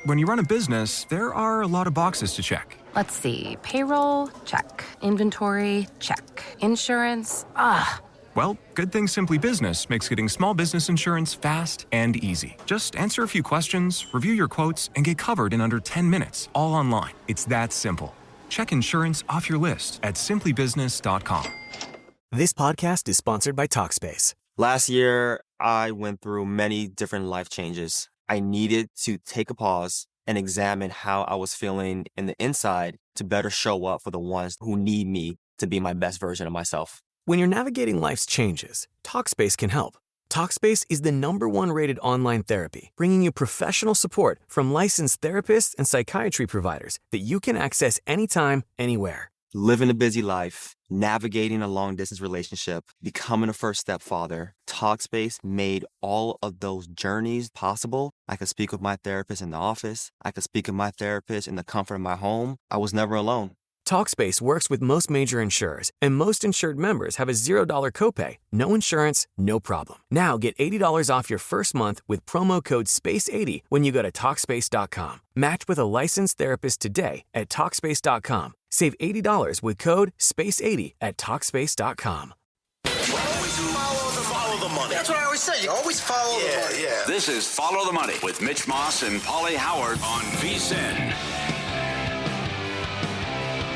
when you run a business, there are a lot of boxes to check. Let's see. Payroll? Check. Inventory? Check. Insurance? Well, Good Thing Simply Business makes getting small business insurance fast and easy. Just answer a few questions, review your quotes, and get covered in under 10 minutes, all online. It's that simple. Check insurance off your list at simplybusiness.com. This podcast is sponsored by Talkspace. Last year, I went through many different life changes. I needed to take a pause and examine how I was feeling in the inside to better show up for the ones who need me to be my best version of myself. When you're navigating life's changes, Talkspace can help. Talkspace is the #1 rated online therapy, bringing you professional support from licensed therapists and psychiatry providers that you can access anytime, anywhere. Living a busy life, navigating a long-distance relationship, becoming a first-step father, Talkspace made all of those journeys possible. I could speak with my therapist in the office. I could speak with my therapist in the comfort of my home. I was never alone. Talkspace works with most major insurers, and most insured members have a $0 copay. No insurance, no problem. Now get $80 off your first month with promo code SPACE80 when you go to Talkspace.com. Match with a licensed therapist today at Talkspace.com. Save $80 with code SPACE80 at Talkspace.com. Always follow the money. That's what I always say. You always follow the money. Yeah. This is Follow the Money with Mitch Moss and Paulie Howard on VSiN.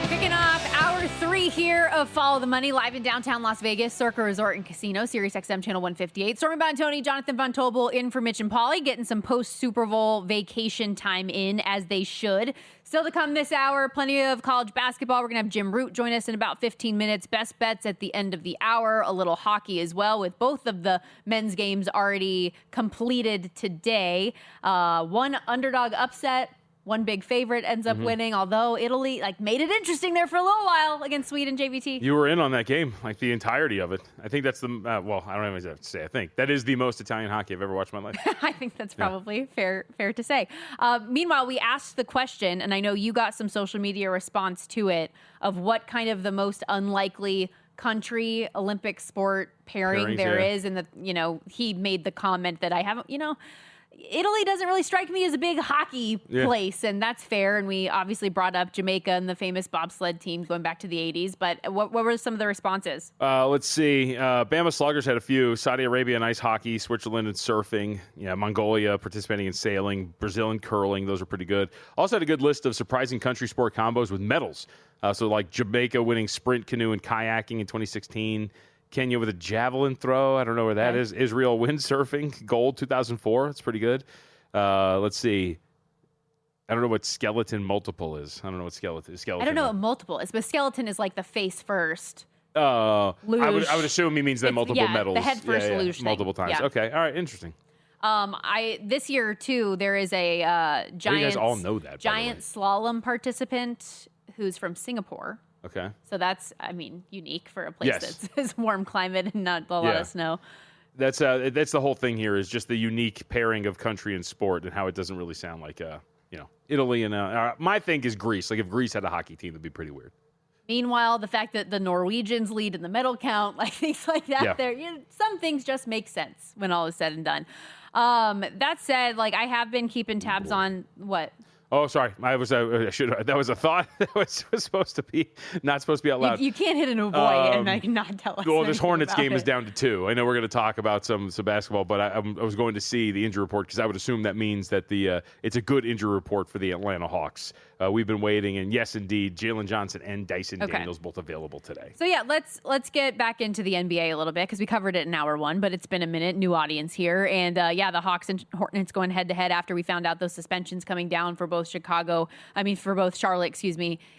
Kicking off hour 3 here of Follow the Money, live in downtown Las Vegas, Circa Resort and Casino, Sirius XM Channel 158. Stormy Buonantony, Jonathan Von Tobel in for Mitch and Paulie, getting some post-Super Bowl vacation time in, as they should. Still to come this hour, plenty of college basketball. We're going to have Jim Root join us in about 15 minutes. Best bets at the end of the hour. A little hockey as well, with both of the men's games already completed today. One underdog upset. One big favorite ends up winning, although Italy made it interesting there for a little while against Sweden, JVT. You were in on that game, the entirety of it. I think that's the, I don't know what to say. I think that is the most Italian hockey I've ever watched in my life. I think that's probably fair to say. Meanwhile, we asked the question, and I know you got some social media response to it, of what kind of the most unlikely country Olympic sport pairing there is. And he made the comment that I haven't, Italy doesn't really strike me as a big hockey place, and that's fair. And we obviously brought up Jamaica and the famous bobsled team going back to the 80s. But what were some of the responses? Let's see. Bama Sluggers had a few. Saudi Arabia in ice hockey, Switzerland in surfing, Mongolia participating in sailing, Brazil in curling. Those are pretty good. Also had a good list of surprising country sport combos with medals. So Jamaica winning sprint canoe and kayaking in 2016. Kenya with a javelin throw. I don't know where that is. Israel windsurfing, gold 2004. That's pretty good. Let's see. I don't know what skeleton multiple is. I don't know what skeleton is. I don't know what multiple is, but skeleton is like the face first. I would assume he means that multiple medals. The head first luge thing. Multiple times. Yeah. Okay. All right. Interesting. This year too, there is a giant. You guys all know that. Giant slalom participant who's from Singapore. Okay. So that's, unique for a place that's this warm climate and not a lot of snow. That's the whole thing here, is just the unique pairing of country and sport, and how it doesn't really sound like Italy and my thing is Greece. If Greece had a hockey team, that'd be pretty weird. Meanwhile, the fact that the Norwegians lead in the medal count, things like that, some things just make sense when all is said and done. That said, I have been keeping tabs on what. Oh, sorry. That was a thought that was supposed to be not supposed to be out loud. You can't hit an oh boy and not tell us. Well, this Hornets game is down to 2. I know we're going to talk about some basketball, but I was going to see the injury report, because I would assume that means that it's a good injury report for the Atlanta Hawks. We've been waiting, and yes, indeed, Jalen Johnson and Dyson Daniels both available today. So let's get back into the NBA a little bit, because we covered it in hour 1, but it's been a minute. New audience here, and the Hawks and Hornets going head to head after we found out those suspensions coming down for both Charlotte,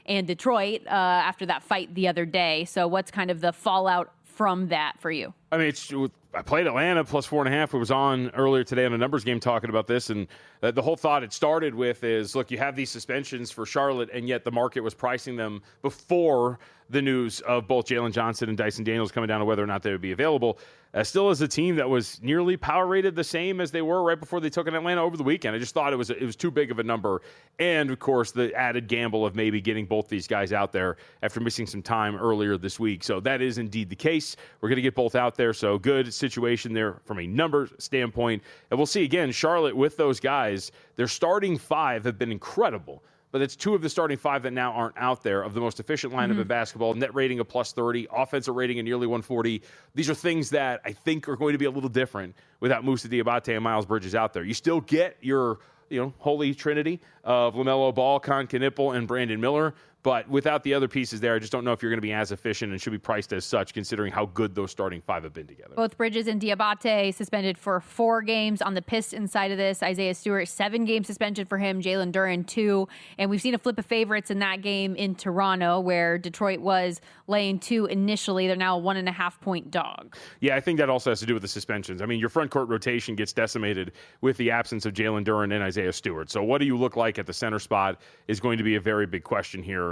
and Detroit after that fight the other day. So what's kind of the fallout from that for you? I played Atlanta plus 4.5. It was on earlier today on a numbers game talking about this, and the whole thought it started with is, look, you have these suspensions for Charlotte, and yet the market was pricing them before the news of both Jalen Johnson and Dyson Daniels coming down to whether or not they would be available. Still as a team that was nearly power rated the same as they were right before they took in Atlanta over the weekend. I just thought it was too big of a number. And, of course, the added gamble of maybe getting both these guys out there after missing some time earlier this week. So that is indeed the case. We're going to get both out there. there. So good situation there from a numbers standpoint. And we'll see again, Charlotte with those guys, their starting five have been incredible. But it's two of the starting five that now aren't out there of the most efficient lineup in basketball. Net rating of plus 30, offensive rating of nearly 140. These are things that I think are going to be a little different without Moussa Diabate and Miles Bridges out there. You still get your holy trinity of LaMelo Ball, Con Knipple, and Brandon Miller. But without the other pieces there, I just don't know if you're going to be as efficient and should be priced as such, considering how good those starting five have been together. Both Bridges and Diabate suspended for 4 games on the Pistons side of this. Isaiah Stewart, 7-game suspension for him. Jalen Duren, 2. And we've seen a flip of favorites in that game in Toronto, where Detroit was laying 2 initially. They're now a 1.5-point dog. Yeah, I think that also has to do with the suspensions. I mean, your front court rotation gets decimated with the absence of Jalen Duren and Isaiah Stewart. So what do you look like at the center spot is going to be a very big question here.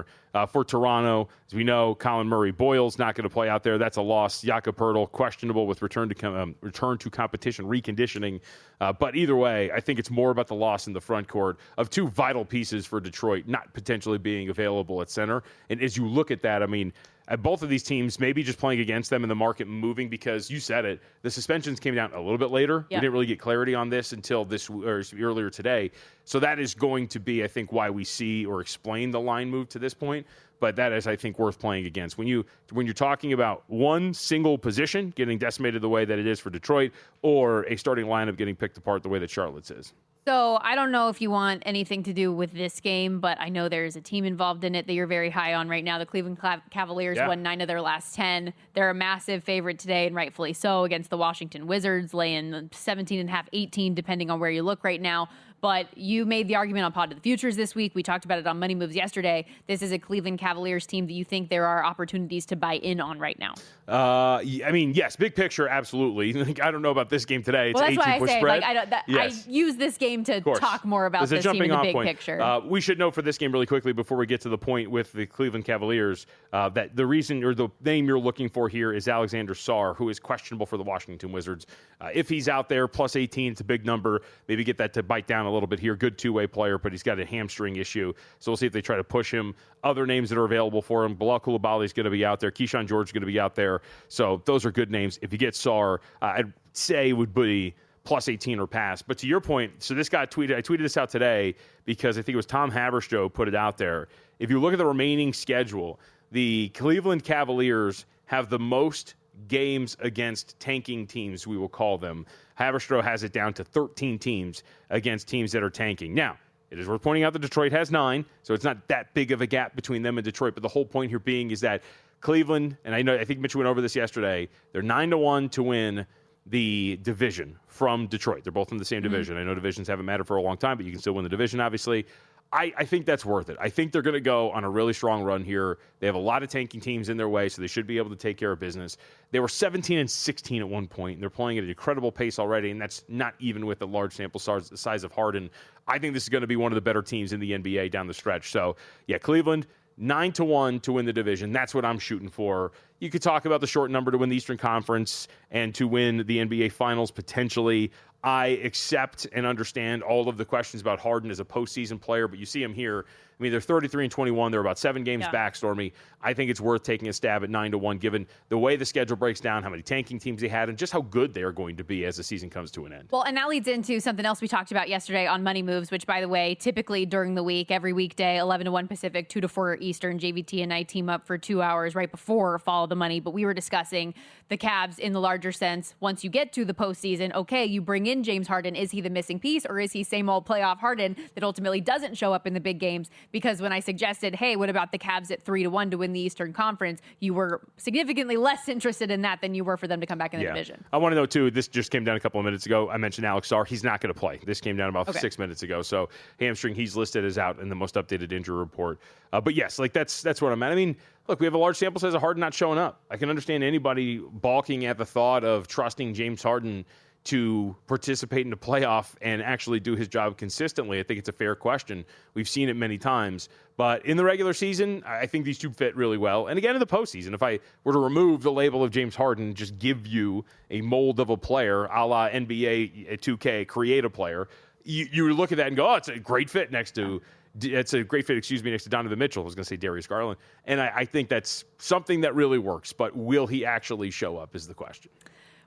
For Toronto, as we know, Colin Murray-Boyle's not going to play out there. That's a loss. Jakob Poeltl, questionable with return to competition reconditioning. But either way, I think it's more about the loss in the front court of 2 vital pieces for Detroit not potentially being available at center. And as you look at that, I mean, at both of these teams, maybe just playing against them and the market moving because you said it, the suspensions came down a little bit later. Yeah. We didn't really get clarity on this until earlier today. So that is going to be, I think, why we see or explain the line move to this point. But that is, I think, worth playing against. When you're talking about one single position getting decimated the way that it is for Detroit, or a starting lineup getting picked apart the way that Charlotte's is. So I don't know if you want anything to do with this game, but I know there's a team involved in it that you're very high on right now. The Cleveland Cavaliers won 9 of their last 10. They're a massive favorite today, and rightfully so, against the Washington Wizards, laying 17.5, 18, depending on where you look right now. But you made the argument on Pod to the Futures this week. We talked about it on Money Moves yesterday. This is a Cleveland Cavaliers team that you think there are opportunities to buy in on right now. I mean, yes, big picture, absolutely. I don't know about this game today. It's well, that's 18 why I say, spread. I use this game to talk more about this team in the big picture. We should know for this game really quickly before we get to the point with the Cleveland Cavaliers that the reason or the name you're looking for here is Alexander Sarr, who is questionable for the Washington Wizards. If he's out there, plus 18, it's a big number. Maybe get that to bite down a little bit here. Good two-way player, but he's got a hamstring issue. So we'll see if they try to push him. Other names that are available for him, Bilal Coulibaly is going to be out there. Keyshawn George is going to be out there. So those are good names. If you get Sarr, I'd say would be plus 18 or pass. But to your point, so this guy tweeted, I tweeted this out today because I think it was Tom Haberstroh put it out there. If you look at the remaining schedule, the Cleveland Cavaliers have the most games against tanking teams, we will call them. Haberstroh has it down to 13 teams against teams that are tanking. Now, it is worth pointing out that Detroit has 9, so it's not that big of a gap between them and Detroit. But the whole point here being is that Cleveland, and I think Mitch went over this yesterday, they're 9-1 to win the division from Detroit. They're both in the same division. I know divisions haven't mattered for a long time, but you can still win the division, obviously. I think that's worth it. I think they're going to go on a really strong run here. They have a lot of tanking teams in their way, so they should be able to take care of business. They were 17-16 at one point, and they're playing at an incredible pace already, and that's not even with a large sample size the size of Harden. I think this is going to be one of the better teams in the NBA down the stretch. So, yeah, Cleveland, 9-1 to win the division. That's what I'm shooting for. You could talk about the short number to win the Eastern Conference and to win the NBA Finals potentially. I accept and understand all of the questions about Harden as a postseason player, but you see him here. I mean, they're 33-21. They're about 7 games back, Stormy. I think it's worth taking a stab at 9-1, given the way the schedule breaks down, how many tanking teams they had, and just how good they are going to be as the season comes to an end. Well, and that leads into something else we talked about yesterday on Money Moves, which, by the way, typically during the week, every weekday, 11-1 Pacific, 2-4 Eastern, JVT and I team up for 2 hours right before Follow the Money. But we were discussing the Cavs in the larger sense. Once you get to the postseason, okay, you bring in James Harden. Is he the missing piece, or is he same old playoff Harden that ultimately doesn't show up in the big games? Because when I suggested, hey, what about the Cavs at 3-1 to win the Eastern Conference, you were significantly less interested in that than you were for them to come back in the division. I want to know, too, this just came down a couple of minutes ago. I mentioned Alex Sarr. He's not going to play. This came down about 6 minutes ago. So hamstring, he's listed as out in the most updated injury report. But yes, like that's what I'm at. I mean, look, we have a large sample size of Harden not showing up. I can understand anybody balking at the thought of trusting James Harden to participate in the playoff and actually do his job consistently. I think it's a fair question. We've seen it many times. But in the regular season, I think these two fit really well. And again, in the postseason, if I were to remove the label of James Harden, just give you a mold of a player, a la NBA 2K, create a player, you look at that and go, oh, it's a great fit next to Donovan Mitchell. I was going to say Darius Garland. And I think that's something that really works. But will he actually show up is the question.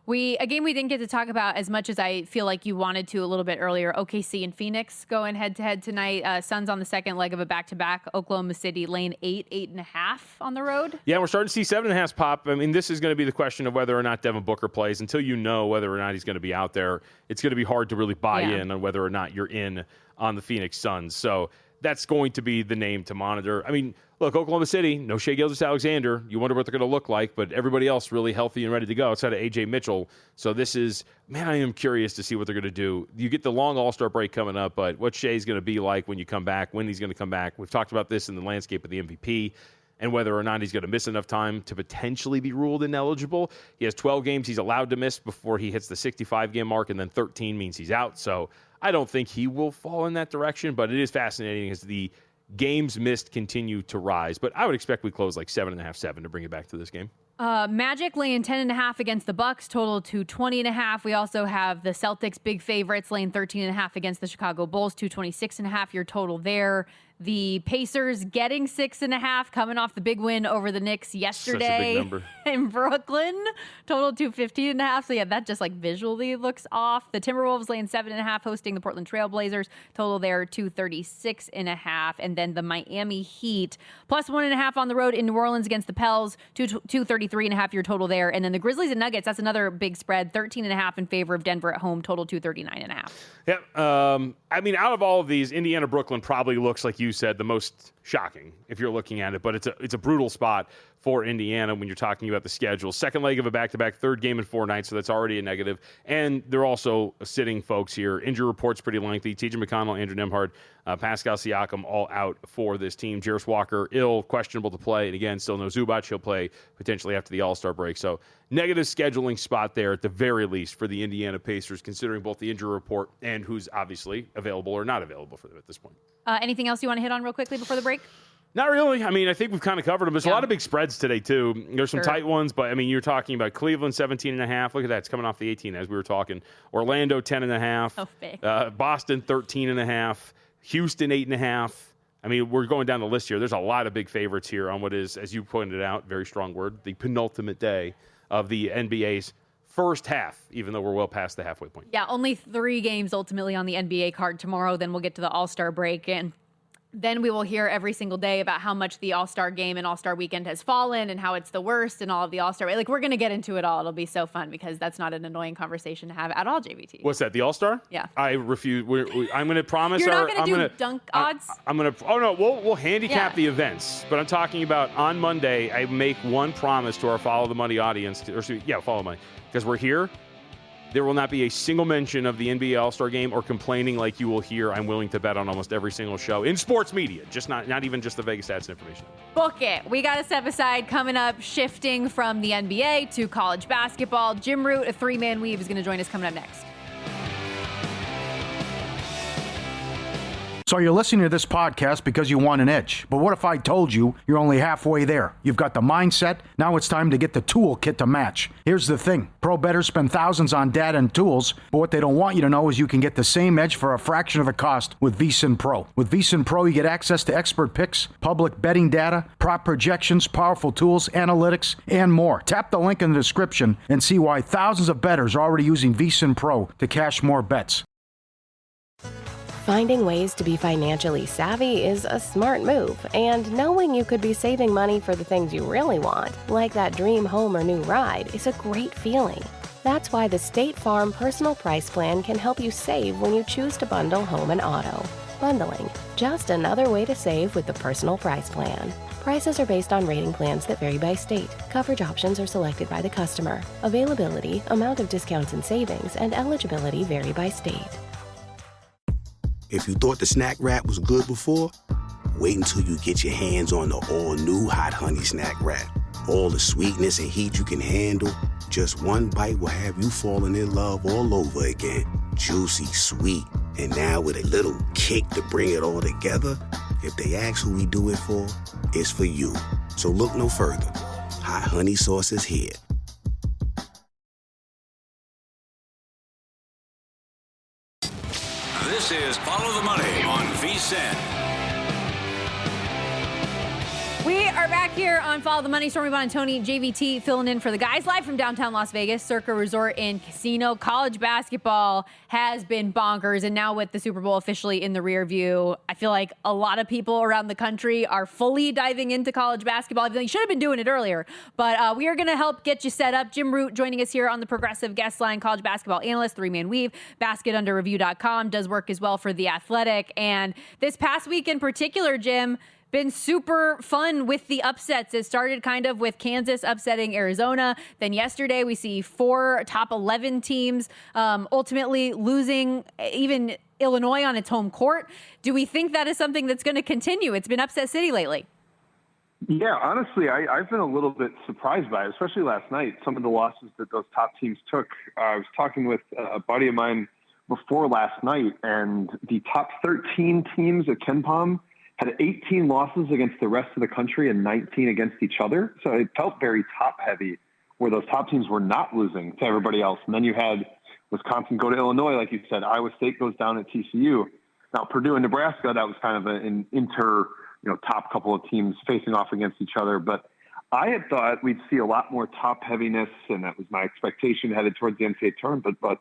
We didn't get to talk about as much as I feel like you wanted to a little bit earlier. OKC and Phoenix going head-to-head tonight. Suns on the second leg of a back-to-back. Oklahoma City laying 8.5 on the road. Yeah, we're starting to see 7.5 pop. I mean, this is going to be the question of whether or not Devin Booker plays. Until you know whether or not he's going to be out there, it's going to be hard to really buy in on whether or not you're in on the Phoenix Suns. So that's going to be the name to monitor. I mean, look, Oklahoma City, no Shai Gilgeous-Alexander. You wonder what they're going to look like, but everybody else really healthy and ready to go outside of A.J. Mitchell. So this is, man, I am curious to see what they're going to do. You get the long All-Star break coming up, but what Shai's going to be like when you come back, when he's going to come back. We've talked about this in the landscape of the MVP and whether or not he's going to miss enough time to potentially be ruled ineligible. He has 12 games he's allowed to miss before he hits the 65-game mark, and then 13 means he's out. So I don't think he will fall in that direction, but it is fascinating as the games missed continue to rise. But I would expect we close like 7.5, 7 to bring it back to this game. Magic laying 10.5 against the Bucks, total to 20.5. We also have the Celtics, big favorites, laying 13.5 against the Chicago Bulls, 226.5. Your total there. The Pacers getting 6.5, coming off the big win over the Knicks yesterday in Brooklyn. Total to 15.5. So yeah, that just like visually looks off. The Timberwolves laying 7.5, hosting the Portland Trailblazers. Total there 236.5. And then the Miami Heat plus 1.5 on the road in New Orleans against the Pels. 233.5 your total there. And then the Grizzlies and Nuggets, that's another big spread. 13.5 in favor of Denver at home. Total 239.5. Yeah. I mean, out of all of these, Indiana Brooklyn probably looks like you said the most shocking if you're looking at it, but it's a brutal spot for Indiana when you're talking about the schedule. Second leg of a back-to-back, third game in 4 nights, so that's already a negative. And they're also sitting folks here. Injury report's pretty lengthy. T.J. McConnell, Andrew Nembhard, Pascal Siakam all out for this team. Jarris Walker ill, questionable to play, and again, still no Zubac. He'll play potentially after the All-Star break. So negative scheduling spot there at the very least for the Indiana Pacers, considering both the injury report and who's obviously available or not available for them at this point. Anything else you want to hit on real quickly before the break? Not really. I mean, I think we've kind of covered them. There's a lot of big spreads today, too. There's some tight ones, but, I mean, you're talking about Cleveland, 17.5. Look at that. It's coming off the 18 as we were talking. Orlando, 10.5. Oh, big. Boston, 13.5. Houston, 8.5. I mean, we're going down the list here. There's a lot of big favorites here on what is, as you pointed out, very strong word, the penultimate day of the NBA's first half, even though we're well past the halfway point. Yeah, only 3 games ultimately on the NBA card tomorrow. Then we'll get to the All-Star break, and then we will hear every single day about how much the All-Star game and All-Star weekend has fallen and how it's the worst and all of the All-Star. Like, we're going to get into it all. It'll be so fun because that's not an annoying conversation to have at all, JVT. What's that, the All-Star? Yeah. I refuse. I'm going to promise. You're not going to do dunk odds? I'm going to. Oh, no. We'll handicap the events. But I'm talking about on Monday, I make one promise to our Follow the Money audience. Follow the Money. Because we're here. There will not be a single mention of the NBA All-Star Game or complaining like you will hear. I'm willing to bet on almost every single show in sports media, just not even just the Vegas stats and information. Book it. We got a step aside coming up, shifting from the NBA to college basketball. Jim Root, a 3-man weave, is going to join us coming up next. So you're listening to this podcast because you want an edge. But what if I told you you're only halfway there? You've got the mindset. Now it's time to get the toolkit to match. Here's the thing. Pro bettors spend thousands on data and tools, but what they don't want you to know is you can get the same edge for a fraction of the cost with VSiN Pro. With VSiN Pro, you get access to expert picks, public betting data, prop projections, powerful tools, analytics, and more. Tap the link in the description and see why thousands of bettors are already using VSiN Pro to cash more bets. Finding ways to be financially savvy is a smart move, and knowing you could be saving money for the things you really want, like that dream home or new ride, is a great feeling. That's why the State Farm Personal Price Plan can help you save when you choose to bundle home and auto. Bundling, just another way to save with the Personal Price Plan. Prices are based on rating plans that vary by state. Coverage options are selected by the customer. Availability, amount of discounts and savings, and eligibility vary by state. If you thought the Snack Wrap was good before, wait until you get your hands on the all-new Hot Honey Snack Wrap. All the sweetness and heat you can handle, just one bite will have you falling in love all over again. Juicy, sweet, and now with a little kick to bring it all together, if they ask who we do it for, it's for you. So look no further. Hot Honey Sauce is here. This This is Follow the Money on VSiN. We are back here on Follow the Money. Stormy, Buonantony, JVT filling in for the guys live from downtown Las Vegas, Circa Resort and Casino. College basketball has been bonkers, and now with the Super Bowl officially in the rear view, I feel like a lot of people around the country are fully diving into college basketball. I feel like you should have been doing it earlier, but we are going to help get you set up. Jim Root joining us here on the Progressive Guest Line, college basketball analyst, three-man weave, basketunderreview.com, does work as well for The Athletic. And this past week in particular, Jim, been super fun with the upsets. It started kind of with Kansas upsetting Arizona. Then yesterday we see 4 top 11 teams ultimately losing, even Illinois on its home court. Do we think that is something that's going to continue? It's been upset city lately. Yeah, honestly, I've been a little bit surprised by it, especially last night, some of the losses that those top teams took. I was talking with a buddy of mine before last night, and the top 13 teams at KenPom had 18 losses against the rest of the country and 19 against each other. So it felt very top-heavy, where those top teams were not losing to everybody else. And then you had Wisconsin go to Illinois, like you said. Iowa State goes down at TCU. Now, Purdue and Nebraska, that was kind of an top couple of teams facing off against each other. But I had thought we'd see a lot more top-heaviness, and that was my expectation headed towards the NCAA tournament. But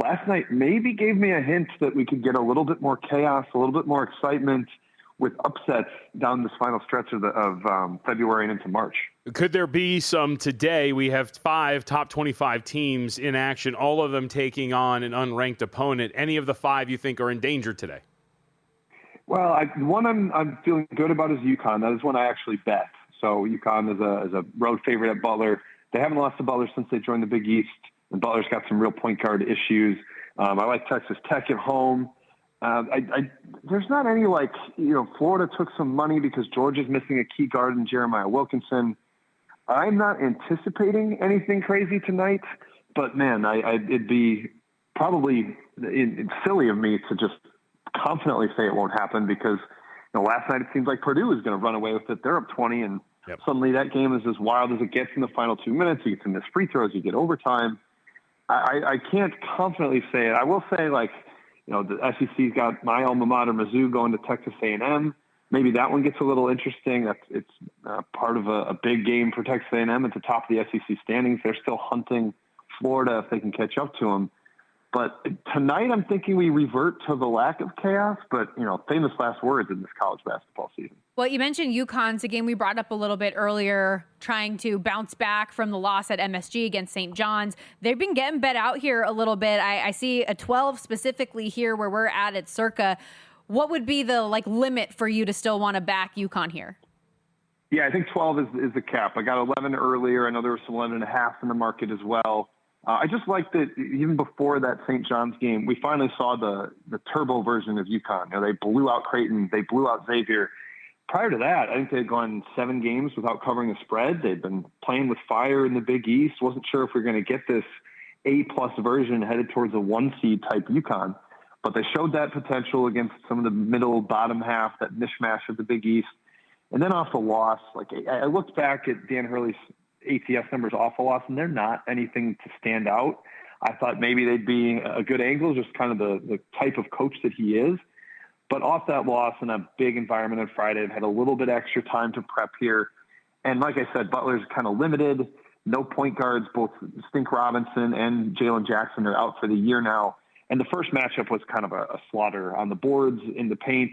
last night maybe gave me a hint that we could get a little bit more chaos, a little bit more excitement, with upsets down this final stretch of February and into March. Could there be some today? We have 5 top 25 teams in action, all of them taking on an unranked opponent. Any of the 5 you think are in danger today? Well, one I'm feeling good about is UConn. That is one I actually bet. So UConn is a road favorite at Butler. They haven't lost to Butler since they joined the Big East, and Butler's got some real point guard issues. I like Texas Tech at home. There's not any Florida took some money because Georgia's missing a key guard in Jeremiah Wilkinson. I'm not anticipating anything crazy tonight, but man, it'd be probably silly of me to just confidently say it won't happen because last night it seems like Purdue is going to run away with it. They're up 20, and suddenly that game is as wild as it gets in the final 2 minutes. You get to miss free throws, you get overtime. I can't confidently say it. I will say the SEC's got my alma mater, Mizzou, going to Texas A&M. Maybe that one gets a little interesting. It's part of a big game for Texas A&M at the top of the SEC standings. They're still hunting Florida if they can catch up to them. But tonight I'm thinking we revert to the lack of chaos, but, famous last words in this college basketball season. Well, you mentioned UConn's a game we brought up a little bit earlier, trying to bounce back from the loss at MSG against St. John's. They've been getting bet out here a little bit. I see a 12 specifically here where we're at Circa. What would be the limit for you to still want to back UConn here? Yeah, I think 12 is the cap. I got 11 earlier. I know there was some 11.5 in the market as well. I just like that even before that St. John's game, we finally saw the turbo version of UConn. They blew out Creighton. They blew out Xavier. Prior to that, I think they had gone 7 games without covering the spread. They'd been playing with fire in the Big East. Wasn't sure if we were going to get this A-plus version headed towards a 1 seed type UConn. But they showed that potential against some of the middle, bottom half, that mishmash of the Big East. And then off the loss, I looked back at Dan Hurley's ATS numbers off a loss, and they're not anything to stand out. I thought maybe they'd be a good angle, just kind of the type of coach that he is. But off that loss in a big environment on Friday, I've had a little bit extra time to prep here. And like I said, Butler's kind of limited. No point guards. Both Stink Robinson and Jalen Jackson are out for the year now. And the first matchup was kind of a slaughter on the boards, in the paint.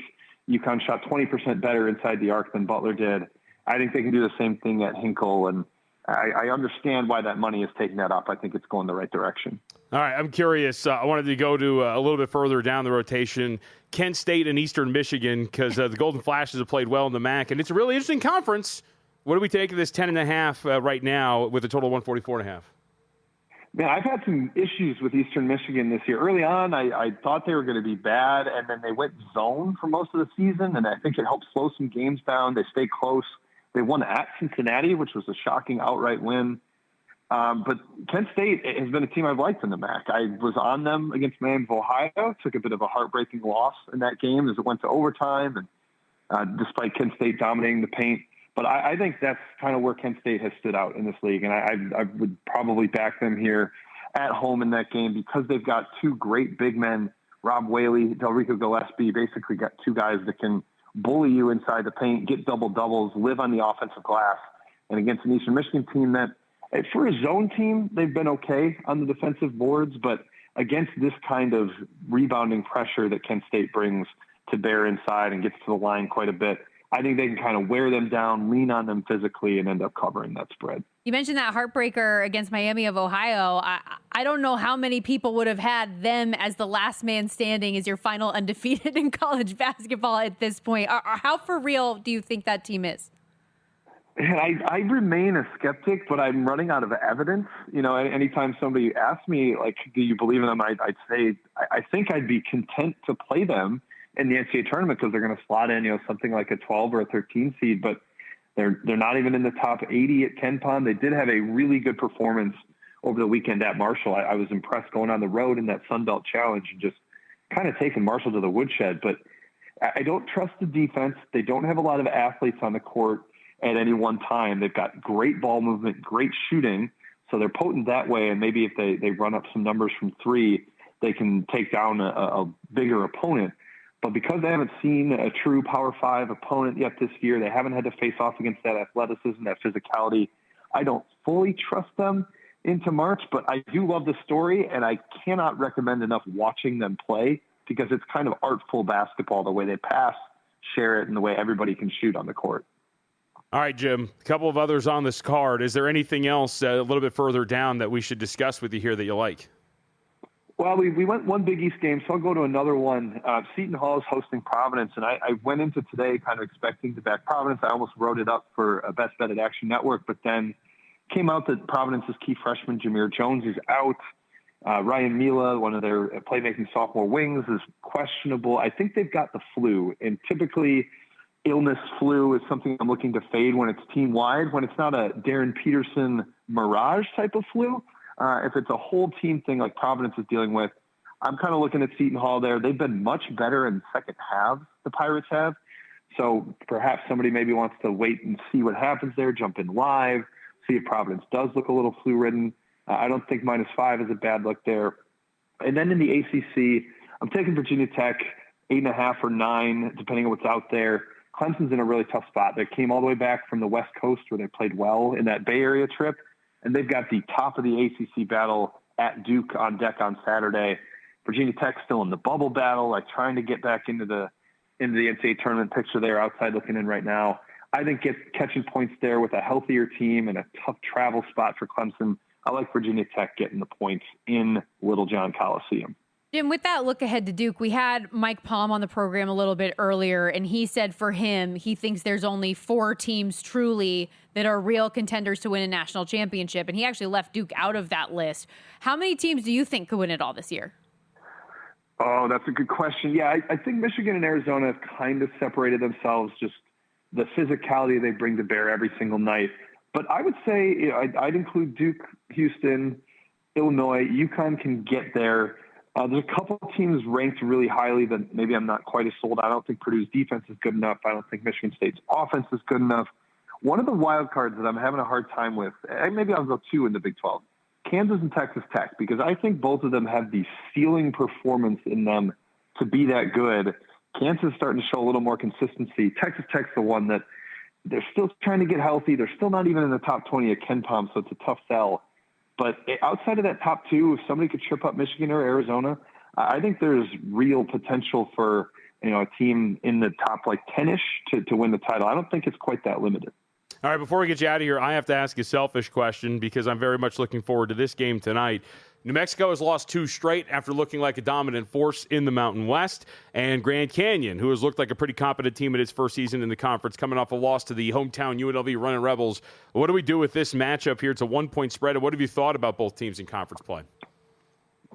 UConn shot 20% better inside the arc than Butler did. I think they can do the same thing at Hinkle, and I understand why that money is taking that up. I think it's going the right direction. All right, I'm curious. I wanted to go to a little bit further down the rotation. Kent State and Eastern Michigan, because the Golden Flashes have played well in the MAC, and it's a really interesting conference. What do we take of this 10.5 right now with a total of 144.5? Man, I've had some issues with Eastern Michigan this year. Early on, I thought they were going to be bad, and then they went zone for most of the season, and I think it helped slow some games down. They stayed close. They won at Cincinnati, which was a shocking outright win. But Kent State has been a team I've liked in the MAC. I was on them against Miami of Ohio, took a bit of a heartbreaking loss in that game as it went to overtime, and despite Kent State dominating the paint. But I think that's kind of where Kent State has stood out in this league, and I would probably back them here at home in that game because they've got 2 great big men Rob Whaley, Delrico Gillespie, basically got two guys that can bully you inside the paint, get double-doubles, live on the offensive glass. And against an Eastern Michigan team that, for a zone team, they've been okay on the defensive boards, but against this kind of rebounding pressure that Kent State brings to bear inside and gets to the line quite a bit, I think they can kind of wear them down, lean on them physically, and end up covering that spread. You mentioned that heartbreaker against Miami of Ohio. I don't know how many people would have had them as the last man standing as your final undefeated in college basketball at this point. How for real do you think that team is? And I remain a skeptic, but I'm running out of evidence. You know, anytime somebody asks me, like, do you believe in them, I'd say I think I'd be content to play them in the NCAA tournament because they're going to slot in, you know, something like a 12 or a 13 seed, but they're not even in the top 80 at KenPom. They did have a really good performance over the weekend at Marshall. I was impressed going on the road in that Sun Belt Challenge and just kind of taking Marshall to the woodshed. But I don't trust the defense. They don't have a lot of athletes on the court at any one time. They've got great ball movement, great shooting, so they're potent that way. And maybe if they run up some numbers from three, they can take down a bigger opponent. But because they haven't seen a true Power 5 opponent yet this year, they haven't had to face off against that athleticism, that physicality. I don't fully trust them into March, but I do love the story, and I cannot recommend enough watching them play because it's kind of artful basketball, the way they pass, share it, and the way everybody can shoot on the court. All right, Jim, a couple of others on this card. Is there anything else a little bit further down that we should discuss with you here that you like? Well, we went one Big East game, so I'll go to another one. Seton Hall is hosting Providence, and I went into today kind of expecting to back Providence. I almost wrote it up for a best bet at Action Network, but then came out that Providence's key freshman, Jameer Jones, is out. Ryan Mila, one of their playmaking sophomore wings, is questionable. I think they've got the flu, and typically illness flu is something I'm looking to fade when it's team-wide, when it's not a Darren Peterson mirage type of flu. If it's a whole team thing like Providence is dealing with, I'm kind of looking at Seton Hall there. They've been much better in the second half, the Pirates have. So perhaps somebody maybe wants to wait and see what happens there, jump in live, see if Providence does look a little flu-ridden. I don't think -5 is a bad look there. And then in the ACC, I'm taking Virginia Tech, 8.5 or 9, depending on what's out there. Clemson's in a really tough spot. They came all the way back from the West Coast where they played well in that Bay Area trip. And they've got the top of the ACC battle at Duke on deck on Saturday. Virginia Tech still in the bubble battle, like trying to get back into the NCAA tournament picture there, outside looking in right now. I think catching points there with a healthier team and a tough travel spot for Clemson. I like Virginia Tech getting the points in Littlejohn Coliseum. Jim, with that look ahead to Duke, we had Mike Palm on the program a little bit earlier, and he said for him, he thinks there's only 4 teams truly that are real contenders to win a national championship, and he actually left Duke out of that list. How many teams do you think could win it all this year? Oh, that's a good question. Yeah, I think Michigan and Arizona have kind of separated themselves, just the physicality they bring to bear every single night. But I would say, you know, I'd include Duke, Houston, Illinois. UConn can get there. There's a couple of teams ranked really highly that maybe I'm not quite as sold. I don't think Purdue's defense is good enough. I don't think Michigan State's offense is good enough. One of the wild cards that I'm having a hard time with, and maybe I'll go 2 in the Big 12, Kansas and Texas Tech, because I think both of them have the ceiling performance in them to be that good. Kansas is starting to show a little more consistency. Texas Tech's the one that they're still trying to get healthy. They're still not even in the top 20 at KenPom, so it's a tough sell. But outside of that top 2, if somebody could trip up Michigan or Arizona, I think there's real potential for, you know, a team in the top like 10-ish to win the title. I don't think it's quite that limited. All right, before we get you out of here, I have to ask a selfish question because I'm very much looking forward to this game tonight. New Mexico has lost 2 straight after looking like a dominant force in the Mountain West. And Grand Canyon, who has looked like a pretty competent team in its first season in the conference, coming off a loss to the hometown UNLV Running Rebels. What do we do with this matchup here? It's a 1-point spread. And what have you thought about both teams in conference play?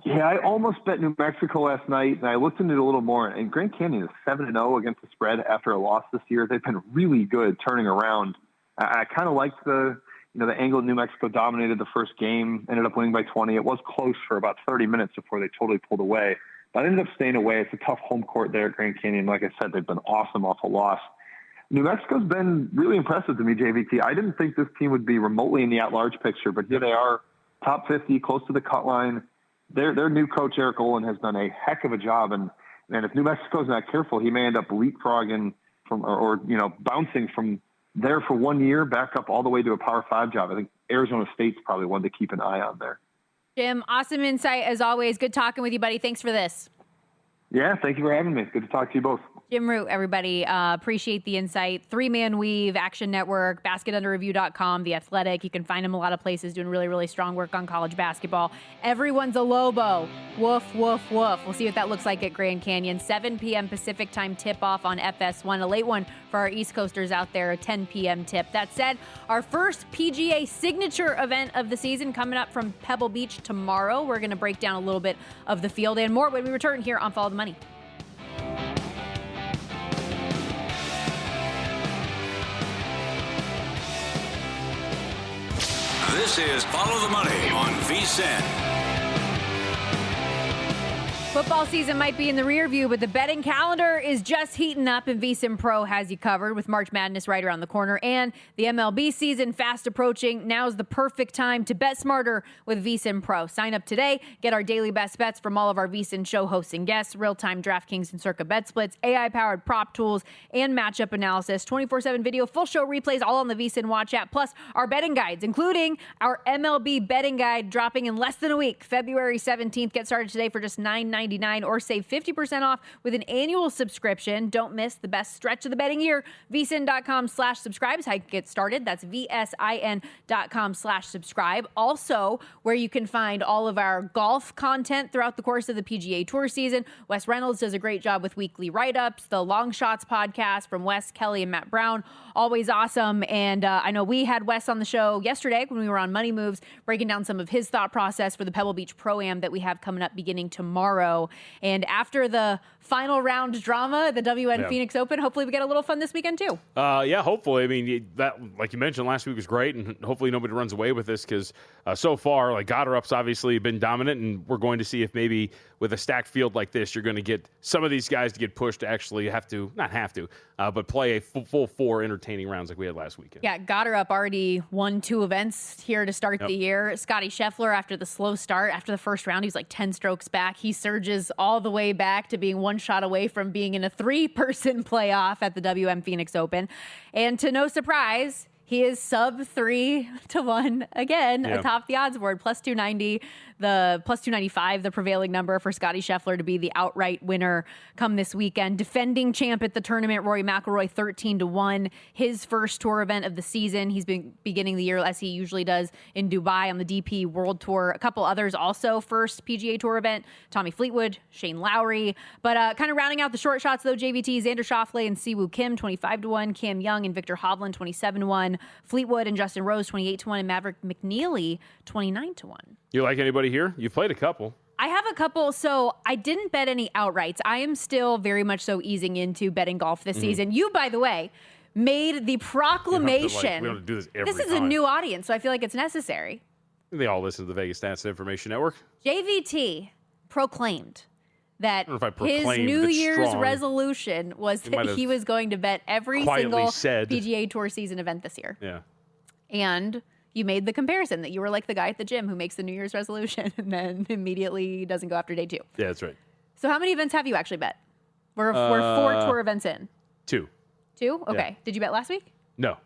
Yeah, I almost bet New Mexico last night, and I looked into it a little more. And Grand Canyon is 7-0 against the spread after a loss this year. They've been really good turning around. I kind of liked the angle New Mexico dominated the first game, ended up winning by 20. It was close for about 30 minutes before they totally pulled away. But I ended up staying away. It's a tough home court there at Grand Canyon. Like I said, they've been awesome off a loss. New Mexico's been really impressive to me, JVT. I didn't think this team would be remotely in the at-large picture, but here they are, top 50, close to the cut line. their new coach, Eric Olin, has done a heck of a job. And if New Mexico's not careful, he may end up leapfrogging from or bouncing from there for 1 year back up all the way to a Power 5 job. I think Arizona State's probably one to keep an eye on there. Jim, awesome insight as always. Good talking with you, buddy. Thanks for this. Yeah, thank you for having me. Good to talk to you both. Jim Root, everybody. Appreciate the insight. 3-Man Weave, Action Network, BasketUnderReview.com, The Athletic. You can find him a lot of places doing really, really strong work on college basketball. Everyone's a Lobo. Woof, woof, woof. We'll see what that looks like at Grand Canyon. 7 p.m. Pacific time tip-off on FS1. A late one for our East Coasters out there, a 10 p.m. tip. That said, our first PGA signature event of the season coming up from Pebble Beach tomorrow. We're going to break down a little bit of the field and more when we return here on Follow the Money. This is Follow the Money on VSiN. Football season might be in the rear view, but the betting calendar is just heating up, and VSiN Pro has you covered with March Madness right around the corner and the MLB season fast approaching. Now's the perfect time to bet smarter with VSiN Pro. Sign up today. Get our daily best bets from all of our VSiN show hosts and guests, real-time DraftKings and Circa bet splits, AI-powered prop tools, and matchup analysis, 24/7 video, full show replays, all on the VSiN Watch app, plus our betting guides, including our MLB betting guide dropping in less than a week, February 17th. Get started today for just $9.99 or save 50% off with an annual subscription. Don't miss the best stretch of the betting year. VSiN.com/subscribe is how you can get started. That's VSIN.com/subscribe. Also, where you can find all of our golf content throughout the course of the PGA Tour season. Wes Reynolds does a great job with weekly write-ups. The Long Shots podcast from Wes, Kelly, and Matt Brown, always awesome. And I know we had Wes on the show yesterday when we were on Money Moves, breaking down some of his thought process for the Pebble Beach Pro-Am that we have coming up beginning tomorrow. And after the final round drama, the WN Phoenix Open, hopefully we get a little fun this weekend too. Yeah, hopefully. I mean, that, like you mentioned, last week was great, and hopefully nobody runs away with this because so far, like Goddardup's obviously been dominant, and we're going to see if maybe with a stacked field like this, you're going to get some of these guys to get pushed to actually but play a full 4 entertaining rounds like we had last weekend. Yeah, Goddard already won 2 events here to start the year. Scotty Scheffler, after the slow start, after the first round, he's like 10 strokes back. He surges all the way back to being 1 shot away from being in a 3-person playoff at the WM Phoenix Open. And to no surprise, he is sub 3-1 again atop the odds board, plus 290. The plus 295, the prevailing number for Scotty Scheffler to be the outright winner come this weekend. Defending champ at the tournament, Rory McIlroy, 13-1. His first tour event of the season. He's been beginning the year as he usually does in Dubai on the DP World Tour. A couple others also first PGA Tour event. Tommy Fleetwood, Shane Lowry. But kind of rounding out the short shots though, JVT, Xander Schauffele and Siwoo Kim, 25-1. Cam Young and Victor Hovland, 27-1. Fleetwood and Justin Rose, 28-1. And Maverick McNeely, 29-1. You like anybody here? You've played a couple. I have a couple. So I didn't bet any outrights. I am still very much so easing into betting golf this season. You, by the way, made the proclamation. We don't do this every This is time. a new audience, so I feel like it's necessary. They all listen to the Vegas Stats and Information Network. JVT proclaimed that I don't know if I his proclaimed, New it's Year's strong. resolution was that he was going to bet every single PGA Tour season event this year. Yeah. And you made the comparison that you were like the guy at the gym who makes the New Year's resolution and then immediately doesn't go after day 2. Yeah, that's right. So how many events have you actually bet? We're 4 tour events in. 2. 2? Okay. Yeah. Did you bet last week? No.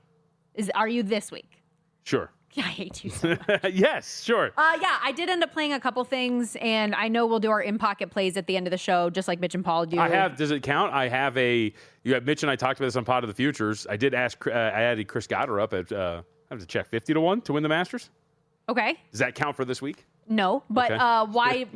Are you this week? Sure. Yeah, I hate you so much. Yes, sure. Yeah, I did end up playing a couple things, and I know we'll do our in-pocket plays at the end of the show, just like Mitch and Paul do. Does it count? Mitch and I talked about this on Pod of the Futures. I did ask, I added Chris Goddard up at, I have to check, 50-1 to win the Masters. Okay. Does that count for this week? No, but Okay. why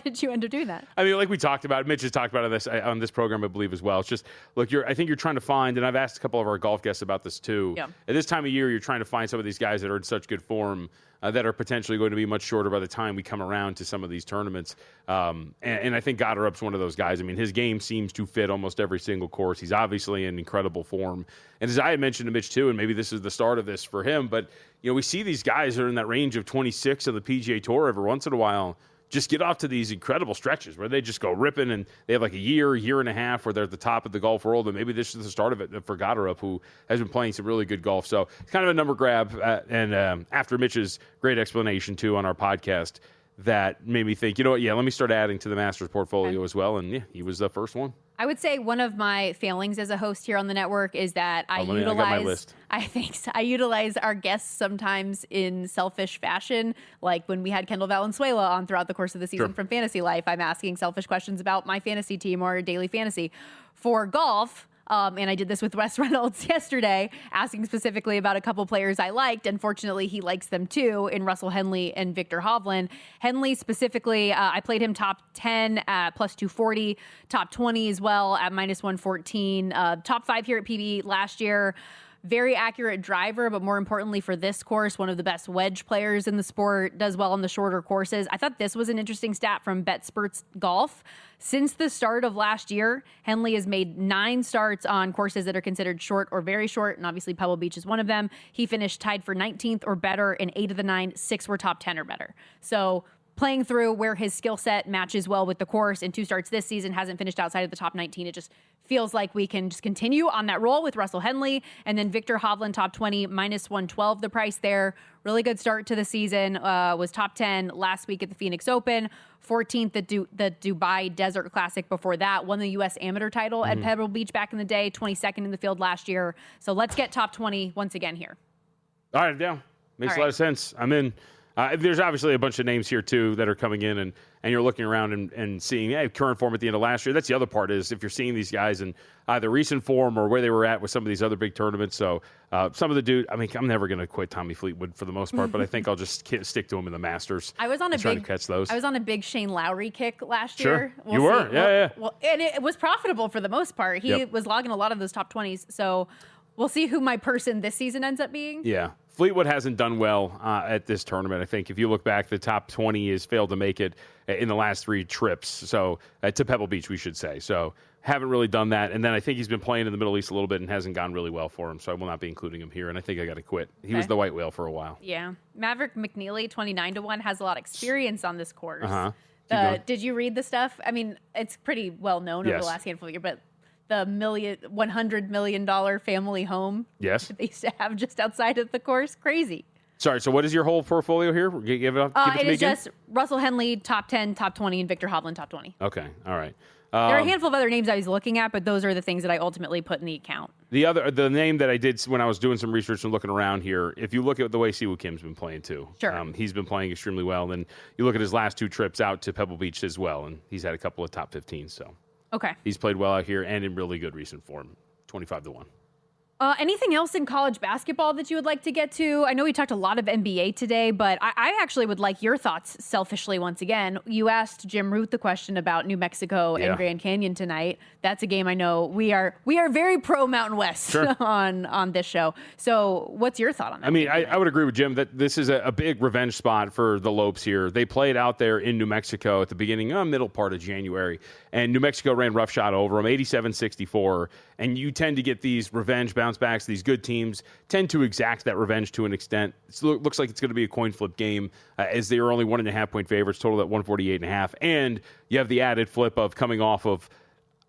did you end up doing that? I mean, like we talked about, Mitch has talked about this on this program, I believe, as well. It's just, look, I think you're trying to find, and I've asked a couple of our golf guests about this too. Yeah. At this time of year, you're trying to find some of these guys that are in such good form that are potentially going to be much shorter by the time we come around to some of these tournaments. And I think Goddard's one of those guys. I mean, his game seems to fit almost every single course. He's obviously in incredible form. And as I had mentioned to Mitch too, and maybe this is the start of this for him, but we see these guys that are in that range of 26 of the PGA Tour every once in a while just get off to these incredible stretches where they just go ripping, and they have like a year and a half where they're at the top of the golf world. And maybe this is the start of it for Goddard, who has been playing some really good golf. So it's kind of a number grab. And after Mitch's great explanation too on our podcast, that made me think, you know what, yeah, let me start adding to the Masters portfolio as well. And yeah, he was the first one. I would say one of my failings as a host here on the network is that I utilize our guests sometimes in selfish fashion. Like when we had Kendall Valenzuela on throughout the course of the season from Fantasy Life, I'm asking selfish questions about my fantasy team or daily fantasy. For golf, and I did this with Wes Reynolds yesterday, asking specifically about a couple players I liked. Unfortunately, he likes them too, in Russell Henley and Victor Hovland. Henley specifically, I played him top 10 at plus 240, top 20 as well at minus 114, top 5 here at PB last year. Very accurate driver, but more importantly for this course, one of the best wedge players in the sport, does well on the shorter courses. I thought this was an interesting stat from BetSperts Golf. Since the start of last year, Henley has made 9 starts on courses that are considered short or very short, and obviously Pebble Beach is one of them. He finished tied for 19th or better in 8 of the 9, 6 were top 10 or better. So playing through where his skill set matches well with the course. In 2 starts this season, hasn't finished outside of the top 19. It just feels like we can just continue on that roll with Russell Henley. And then Victor Hovland, top 20, minus 112, the price there. Really good start to the season. Was top 10 last week at the Phoenix Open, 14th at the Dubai Desert Classic before that. Won the U.S. Amateur title at Pebble Beach back in the day, 22nd in the field last year. So let's get top 20 once again here. All right, down. Makes a lot of sense. I'm in. There's obviously a bunch of names here, too, that are coming in, and you're looking around and seeing, hey, current form at the end of last year. That's the other part is if you're seeing these guys in either recent form or where they were at with some of these other big tournaments. So some of the dude, I mean, I'm never going to quit Tommy Fleetwood for the most part, but I think I'll just stick to him in the Masters. I was on to catch those. I was on a big Shane Lowry kick last sure. year. You were? Yeah. Well, and it was profitable for the most part. He was logging a lot of those top 20s. So we'll see who my person this season ends up being. Yeah. Fleetwood hasn't done well at this tournament. I think if you look back, the top 20 has failed to make it in the last 3 trips. So to Pebble Beach, we should say. So haven't really done that. And then I think he's been playing in the Middle East a little bit and hasn't gone really well for him. So I will not be including him here. And I think I got to quit. He was the white whale for a while. Yeah. Maverick McNeely, 29-1, has a lot of experience on this course. Did you read the stuff? I mean, it's pretty well known over the last handful of years, but the $100 million family home that they used to have just outside of the course. Crazy. Sorry, so what is your whole portfolio here? Give it to it me is again? just Russell Henley, top 10, top 20, and Victor Hovland, top 20. Okay, all right. There are a handful of other names I was looking at, but those are the things that I ultimately put in the account. The name that I did when I was doing some research and looking around here, if you look at the way Siwoo Kim's been playing too, he's been playing extremely well. And you look at his last 2 trips out to Pebble Beach as well, and he's had a couple of top 15s, so. Okay. He's played well out here and in really good recent form, 25-1. Anything else in college basketball that you would like to get to? I know we talked a lot of NBA today, but I actually would like your thoughts selfishly once again. You asked Jim Root the question about New Mexico and Grand Canyon tonight. That's a game I know we are very pro Mountain West on this show. So what's your thought on that? I mean, I would agree with Jim that this is a big revenge spot for the Lopes here. They played out there in New Mexico at the beginning, middle part of January, and New Mexico ran roughshod over them, 87-64. And you tend to get these revenge bounce backs. These good teams tend to exact that revenge to an extent. It looks like it's going to be a coin flip game as they are only 1.5-point favorites, total at 148.5. And you have the added flip of coming off of,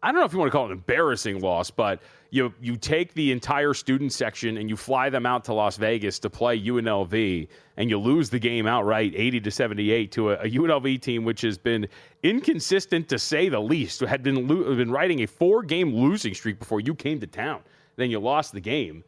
I don't know if you want to call it an embarrassing loss, but you take the entire student section and you fly them out to Las Vegas to play UNLV, and you lose the game outright 80-78 to a UNLV team which has been inconsistent to say the least. Had been riding a 4-game losing streak before you came to town. Then you lost the game.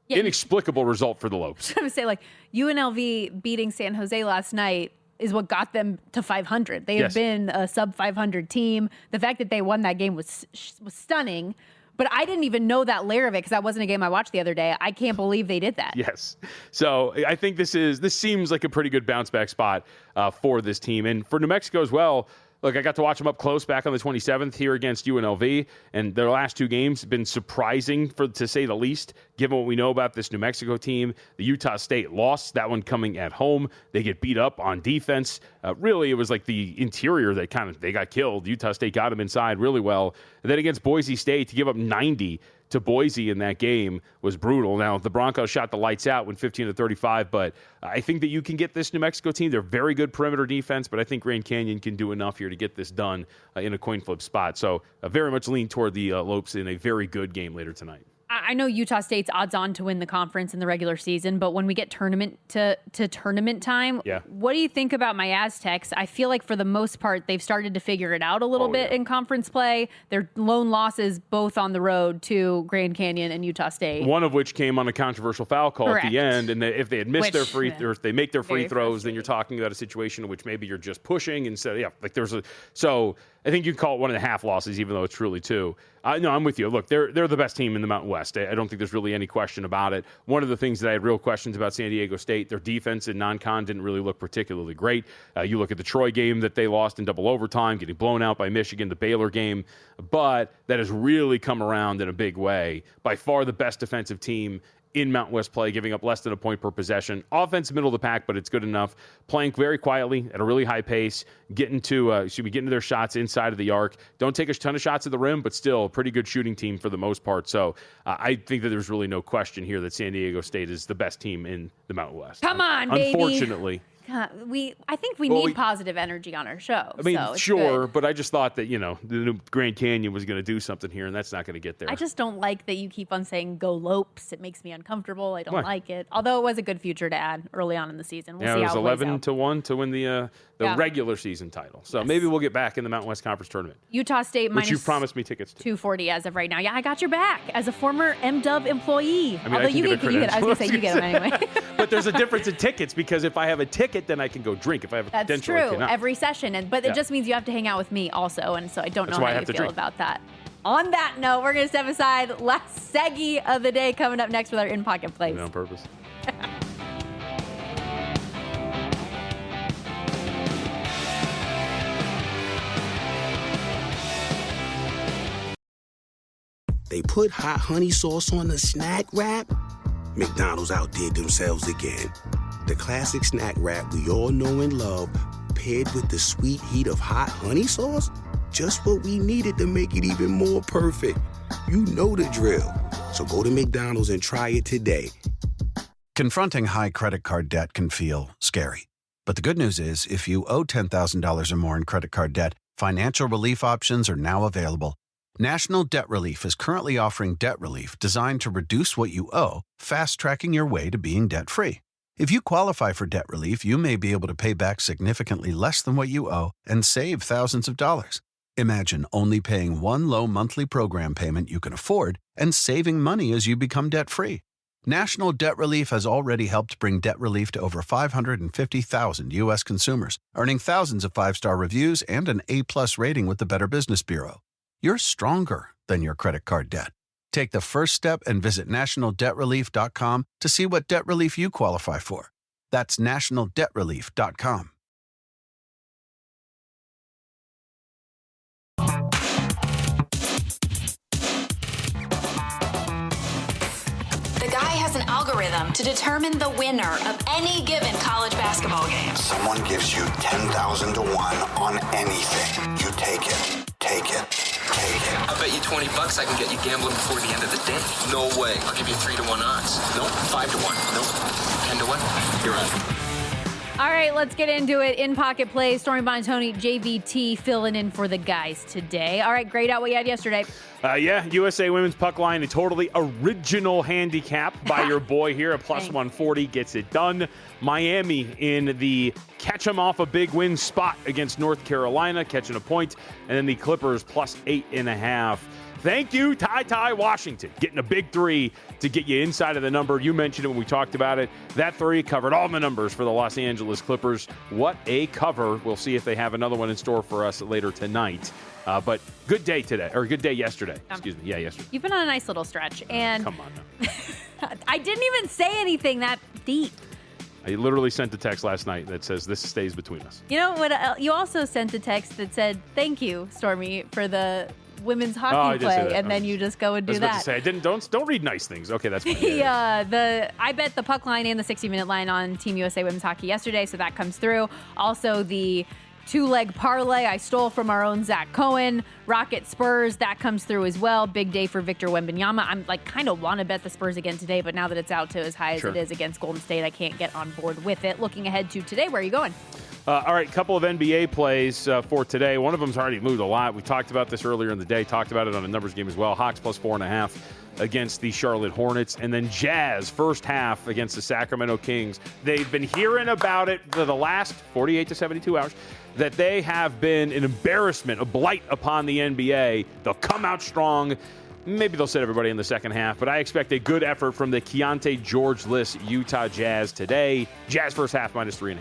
Yeah, inexplicable result for the Lopes. I would say, UNLV beating San Jose last night is what got them to 500. They have been a sub 500 team. The fact that they won that game was stunning. But I didn't even know that layer of it because that wasn't a game I watched the other day. I can't believe they did that. Yes. So I think this seems like a pretty good bounce back spot for this team. And for New Mexico as well, look, I got to watch them up close back on the 27th here against UNLV, and their last 2 games have been surprising, to say the least, given what we know about this New Mexico team. The Utah State loss, that one coming at home. They get beat up on defense. Really, it was like the interior that they got killed. Utah State got them inside really well. And then against Boise State, to give up 90 to Boise in that game was brutal. Now, the Broncos shot the lights out, went 15-35, but I think that you can get this New Mexico team. They're very good perimeter defense, but I think Grand Canyon can do enough here to get this done in a coin flip spot. So very much lean toward the Lopes in a very good game later tonight. I know Utah State's odds on to win the conference in the regular season, but when we get tournament to tournament time, what do you think about my Aztecs? I feel like for the most part, they've started to figure it out a little bit in conference play. Their lone losses both on the road to Grand Canyon and Utah State. One of which came on a controversial foul call at the end, and if they had missed their or if they make their free throws, then you're talking about a situation in which maybe you're just pushing instead. So I think you can call it 1.5 losses, even though it's truly 2. No, I'm with you. Look, they're the best team in the Mountain West. I don't think there's really any question about it. One of the things that I had real questions about San Diego State, their defense in non-con didn't really look particularly great. You look at the Troy game that they lost in double overtime, getting blown out by Michigan, the Baylor game, but that has really come around in a big way. By far the best defensive team in Mountain West play, giving up less than a point per possession. Offense, middle of the pack, but it's good enough. Playing very quietly at a really high pace, getting to their shots inside of the arc. Don't take a ton of shots at the rim, but still a pretty good shooting team for the most part. So I think that there's really no question here that San Diego State is the best team in the Mountain West. Come on, baby. Unfortunately. God, I think we need positive energy on our show. I mean, so sure, but I just thought that, the new Grand Canyon was going to do something here, and that's not going to get there. I just don't like that you keep on saying go Lopes. It makes me uncomfortable. I don't like it. Although it was a good future to add early on in the season. We'll see how it was 11-1 to win the regular season title. So maybe we'll get back in the Mountain West Conference tournament. Utah State which you promised me tickets to. 240 as of right now. Yeah, I got your back as a former MDub employee. I mean, although you get I was going to say you get them anyway. But there's a difference in tickets because if I have a ticket, then I can go drink. If I have a That's true. Every session. But it just means you have to hang out with me also. And so I don't know how you feel about that. On that note, we're going to step aside. Last seggy of the day coming up next with our in-pocket plays. On purpose. They put hot honey sauce on the snack wrap? McDonald's outdid themselves again. The classic snack wrap we all know and love, paired with the sweet heat of hot honey sauce? Just what we needed to make it even more perfect. You know the drill. So go to McDonald's and try it today. Confronting high credit card debt can feel scary. But the good news is, if you owe $10,000 or more in credit card debt, financial relief options are now available. National Debt Relief is currently offering debt relief designed to reduce what you owe, fast-tracking your way to being debt-free. If you qualify for debt relief, you may be able to pay back significantly less than what you owe and save thousands of dollars. Imagine only paying one low monthly program payment you can afford and saving money as you become debt-free. National Debt Relief has already helped bring debt relief to over 550,000 U.S. consumers, earning thousands of 5-star reviews and an A+ rating with the Better Business Bureau. You're stronger than your credit card debt. Take the first step and visit nationaldebtrelief.com to see what debt relief you qualify for. That's nationaldebtrelief.com. The guy has an algorithm to determine the winner of any given college basketball game. Someone gives you 10,000 to 1 on anything. You take it. Take it. Take it. I bet you $20 I can get you gambling before the end of the day. No way. I'll give you 3-1 odds. Nope. 5-1. Nope. 10-1. You're on. All right, let's get into it. In pocket plays, Stormy Buonantony, JVT filling in for the guys today. All right, grade out what you had yesterday. USA women's puck line, a totally original handicap by your boy here. A plus 140 gets it done. Miami in the catch 'em off a big win spot against North Carolina, catching a point. And then the Clippers plus 8.5. Thank you, Ty Washington, getting a big 3 to get you inside of the number. You mentioned it when we talked about it. That 3 covered all the numbers for the Los Angeles Clippers. What a cover. We'll see if they have another one in store for us later tonight. But good day today, or good day yesterday. Excuse me. Yeah, yesterday. You've been on a nice little stretch. And come on now. I didn't even say anything that deep. I literally sent a text last night that says this stays between us. You know what? You also sent a text that said, thank you, Stormy, for the women's hockey play, and then you just go and do that. I was about to say, don't read nice things. Okay, that's fine. I bet the puck line and the 60-minute line on Team USA women's hockey yesterday, so that comes through. Also, the 2-leg parlay I stole from our own Zach Cohen. Rocket Spurs, that comes through as well. Big day for Victor Wembanyama. I'm kind of want to bet the Spurs again today, but now that it's out to as high as it is against Golden State, I can't get on board with it. Looking ahead to today, where are you going? All right, couple of NBA plays for today. One of them's already moved a lot. We talked about this earlier in the day, talked about it on a numbers game as well. Hawks plus 4.5 against the Charlotte Hornets. And then Jazz, first half against the Sacramento Kings. They've been hearing about it for the last 48 to 72 hours, that they have been an embarrassment, a blight upon the NBA. They'll come out strong. Maybe they'll set everybody in the second half, but I expect a good effort from the Keontae George-less Utah Jazz today. Jazz first half -3.5.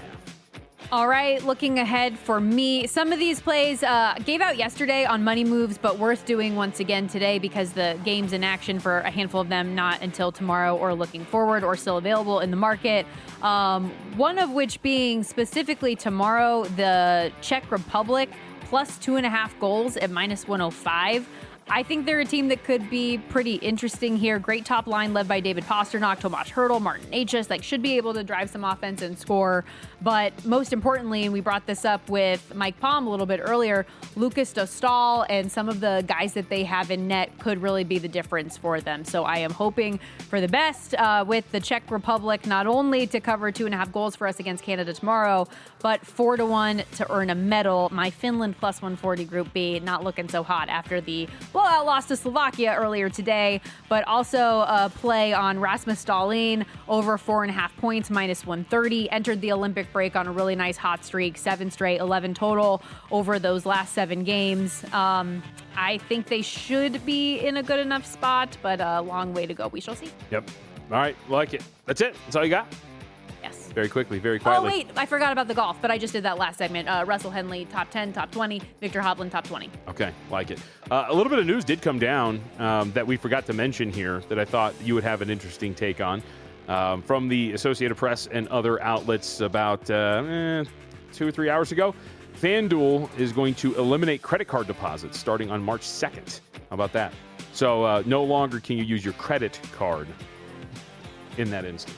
All right, looking ahead for me, some of these plays gave out yesterday on money moves, but worth doing once again today because the game's in action for a handful of them, not until tomorrow or looking forward or still available in the market. One of which being specifically tomorrow, the Czech Republic plus 2.5 goals at -105. I think they're a team that could be pretty interesting here. Great top line led by David Pasternak, Tomas Hertl, Martin Hs. Should be able to drive some offense and score. But most importantly, and we brought this up with Mike Palm a little bit earlier, Lucas Dostal and some of the guys that they have in net could really be the difference for them. So I am hoping for the best with the Czech Republic, not only to cover 2.5 goals for us against Canada tomorrow, but 4-1 to earn a medal. My Finland plus 140 Group B, not looking so hot after the blowout loss to Slovakia earlier today, but also a play on Rasmus Dahlin over 4.5 points, -130. Entered the Olympic break on a really nice hot streak, 7 straight, 11 total over those last 7 games. I think they should be in a good enough spot, but a long way to go. We shall see. Yep. All right, like it. That's it. That's all you got? Yes. Very quickly, very quietly. Oh, wait, I forgot about the golf, but I just did that last segment. Russell Henley, top 10, top 20. Victor Hovland, top 20. Okay, like it. A little bit of news did come down that we forgot to mention here that I thought you would have an interesting take on. From the Associated Press and other outlets about 2 or 3 hours ago. FanDuel is going to eliminate credit card deposits starting on March 2nd. How about that? So no longer can you use your credit card in that instance.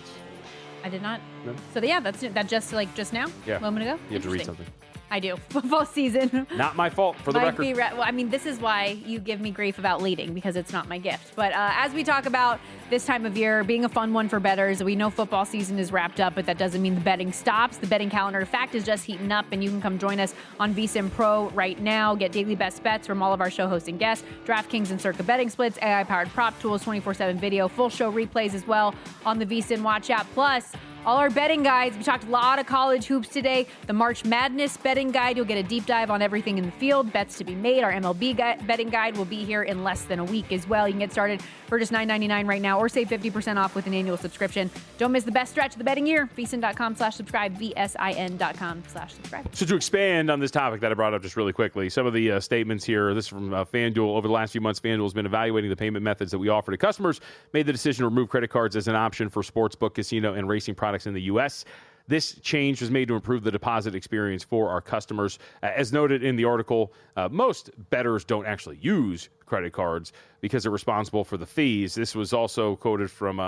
I did not. No? So, yeah, that's just now? Yeah. A moment ago? You have to read something. I do. Football season. Not my fault, for the record. Well, I mean, this is why you give me grief about leading, because it's not my gift. But as we talk about this time of year being a fun one for bettors, we know football season is wrapped up, but that doesn't mean the betting stops. The betting calendar, in fact, is just heating up, and you can come join us on VSiN Pro right now. Get daily best bets from all of our show hosts and guests, DraftKings and Circa betting splits, AI-powered prop tools, 24/7 video, full show replays as well on the VSiN Watch app. Plus, all our betting guides. We talked a lot of college hoops today. The March Madness betting guide. You'll get a deep dive on everything in the field, bets to be made. Our MLB betting guide will be here in less than a week as well. You can get started for just $9.99 right now or save 50% off with an annual subscription. Don't miss the best stretch of the betting year. VSiN.com/subscribe. VSIN.com/subscribe. So to expand on this topic that I brought up just really quickly, some of the statements here, this is from FanDuel. Over the last few months, FanDuel has been evaluating the payment methods that we offer to customers, made the decision to remove credit cards as an option for sportsbook, casino, and racing products in the U.S. This change was made to improve the deposit experience for our customers. As noted in the article, most bettors don't actually use credit cards because they're responsible for the fees. This was also quoted from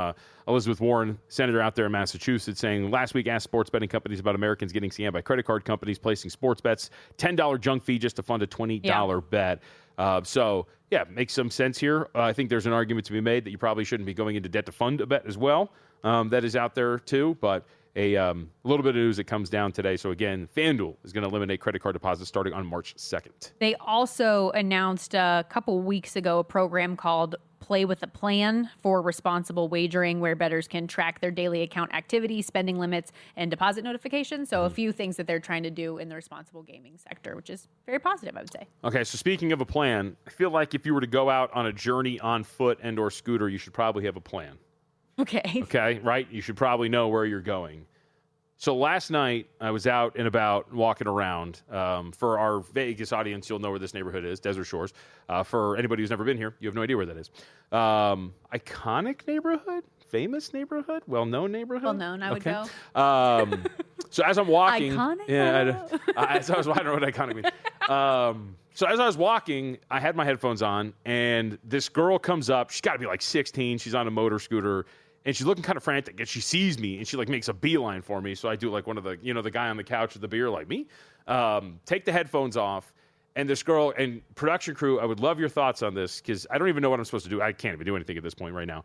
Elizabeth Warren, senator out there in Massachusetts, saying, last week asked sports betting companies about Americans getting scammed by credit card companies placing sports bets, $10 junk fee just to fund a $20 bet. So, yeah, makes some sense here. I think there's an argument to be made that you probably shouldn't be going into debt to fund a bet as well. That is out there too, but a little bit of news that comes down today. So again, FanDuel is going to eliminate credit card deposits starting on March 2nd. They also announced a couple weeks ago a program called Play with a Plan for responsible wagering, where bettors can track their daily account activity, spending limits, and deposit notifications. So a few things that they're trying to do in the responsible gaming sector, which is very positive, I would say. Okay, so speaking of a plan, I feel like if you were to go out on a journey on foot and or scooter, you should probably have a plan. Okay. Okay, right? You should probably know where you're going. So last night, I was out and about walking around. For our Vegas audience, you'll know where this neighborhood is, Desert Shores. For anybody who's never been here, you have no idea where that is. Iconic neighborhood? Famous neighborhood? Well-known neighborhood? Well-known, I would go. So as I'm walking... Iconic? Yeah, I don't know what iconic means. So as I was walking, I had my headphones on, and this girl comes up. She's got to be like 16. She's on a motor scooter. And she's looking kind of frantic, and she sees me, and she like makes a beeline for me. So I do like one of the, the guy on the couch with the beer, like me. Take the headphones off, and this girl and production crew, I would love your thoughts on this because I don't even know what I'm supposed to do. I can't even do anything at this point right now.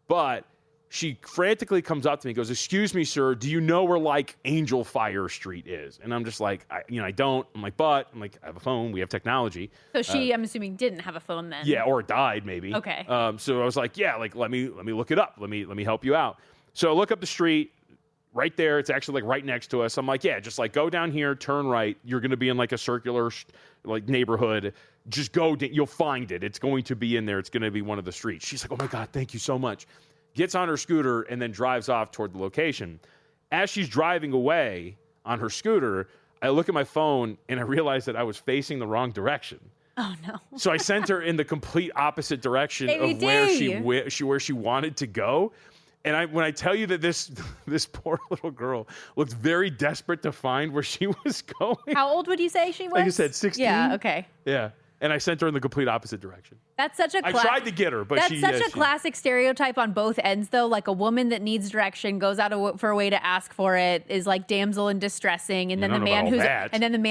But she frantically comes up to me and goes, "Excuse me, sir, do you know where like Angel Fire Street is?" And I'm just like, I don't. I'm like, I have a phone. We have technology. So she, I'm assuming, didn't have a phone then. Yeah, or it died maybe. Okay. So I was like, yeah, like let me look it up. Let me help you out. So I look up the street right there. It's actually like right next to us. I'm like, yeah, just like go down here, turn right. You're going to be in like a circular like neighborhood. Just go. You'll find it. It's going to be in there. It's going to be one of the streets. She's like, oh my God, thank you so much. Gets on her scooter and then drives off toward the location. As she's driving away on her scooter, I look at my phone and I realize that I was facing the wrong direction. Oh no! So I sent her in the complete opposite direction of where she wanted to go. And when I tell you that this poor little girl looked very desperate to find where she was going. How old would you say she was? Like you said, 16. Yeah. Okay. Yeah. And I sent her in the complete opposite direction. That's such a. I tried to get her, but that's such a classic stereotype on both ends, though. Like a woman that needs direction goes out for a way to ask for it, is like damsel in distressing, and then the man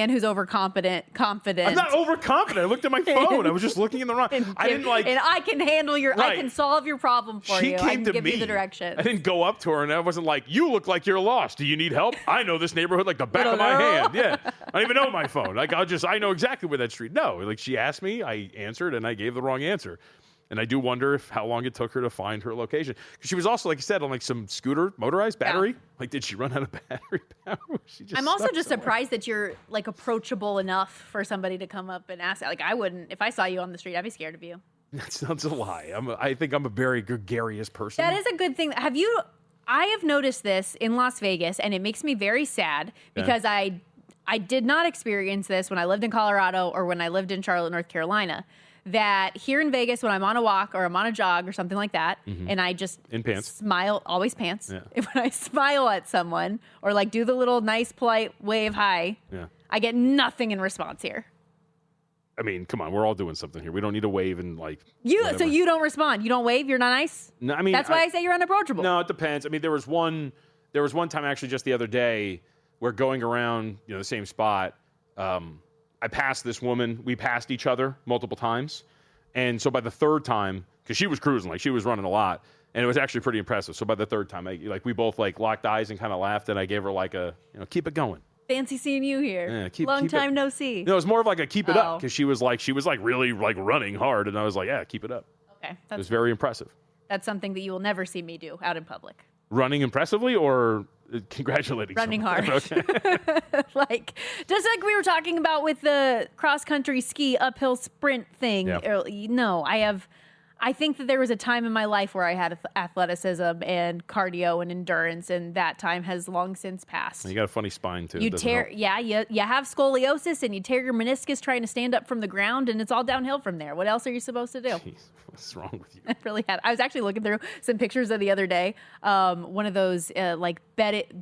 who's overconfident. I'm not overconfident. I looked at my phone. I was just looking in the wrong. And I can handle I can solve your problem for you. She came I can to give me. you the direction. I didn't go up to her, and I wasn't like, "You look like you're lost. Do you need help? I know this neighborhood like the back of my hand." Yeah, I don't even know my phone. Like I know exactly where that street. No, like she asked me, I answered, and I gave the wrong answer. And I do wonder how long it took her to find her location. Because she was also, like you said, on like some scooter, motorized battery. Yeah. Like, did she run out of battery power? I'm also just surprised that you're like approachable enough for somebody to come up and ask. Like, I wouldn't, if I saw you on the street, I'd be scared of you. That sounds a lie. I think I'm a very gregarious person. That is a good thing. I have noticed this in Las Vegas, and it makes me very sad because I did not experience this when I lived in Colorado or when I lived in Charlotte, North Carolina. That here in Vegas, when I'm on a walk or I'm on a jog or something like that, and I just in pants, smile, always pants. Yeah. When I smile at someone or like do the little nice, polite wave hi, I get nothing in response here. I mean, come on, we're all doing something here. We don't need to wave and like So you don't respond. You don't wave. You're not nice. No, I mean that's why I say you're unapproachable. No, it depends. I mean, there was one time actually just the other day where going around the same spot. I passed this woman. We passed each other multiple times. And so by the third time, because she was cruising, like she was running a lot, and it was actually pretty impressive. So by the third time, we both like locked eyes and kind of laughed, and I gave her like a, keep it going. Fancy seeing you here. Yeah, Long time no see. No, it was more of like a keep it up, because she was like really like running hard, and I was like, yeah, keep it up. Okay. It was very impressive. That's something that you will never see me do out in public. Running impressively or congratulating running someone? Hard. Okay. Just like we were talking about with the cross-country ski uphill sprint thing. Yeah. No, I think that there was a time in my life where I had athleticism and cardio and endurance, and that time has long since passed. You got a funny spine too. You have scoliosis and you tear your meniscus trying to stand up from the ground, and it's all downhill from there. What else are you supposed to do? Jeez, what's wrong with you? I really had. I was actually looking through some pictures of the other day. One of those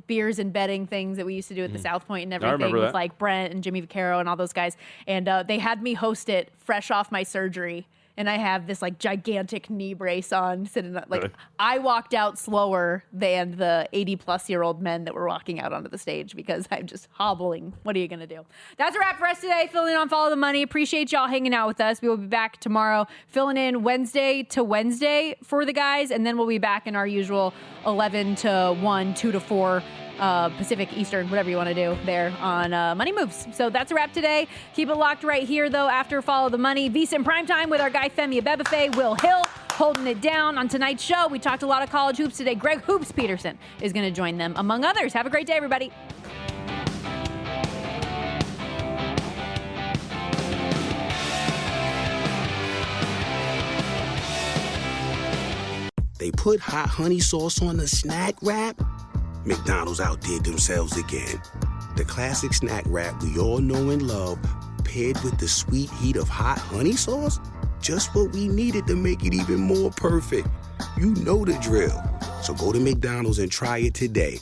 beers and betting things that we used to do at the South Point and everything with like Brent and Jimmy Vaccaro and all those guys. And they had me host it fresh off my surgery. And I have this like gigantic knee brace on, sitting like really? I walked out slower than the 80-plus-year-old men that were walking out onto the stage because I'm just hobbling. What are you gonna do? That's a wrap for us today. Filling in on Follow the Money. Appreciate y'all hanging out with us. We will be back tomorrow, filling in Wednesday to Wednesday for the guys, and then we'll be back in our usual 11 to 1, 2 to 4. Pacific, Eastern, whatever you want to do there on Money Moves. So that's a wrap today. Keep it locked right here, though, after Follow the Money. VSiN Primetime with our guy Femi Abebefe, Will Hill, holding it down. On tonight's show, we talked a lot of college hoops today. Greg Hoops Peterson is going to join them, among others. Have a great day, everybody. They put hot honey sauce on the snack wrap? McDonald's outdid themselves again. The classic snack wrap we all know and love, paired with the sweet heat of hot honey sauce? Just what we needed to make it even more perfect. You know the drill. So go to McDonald's and try it today.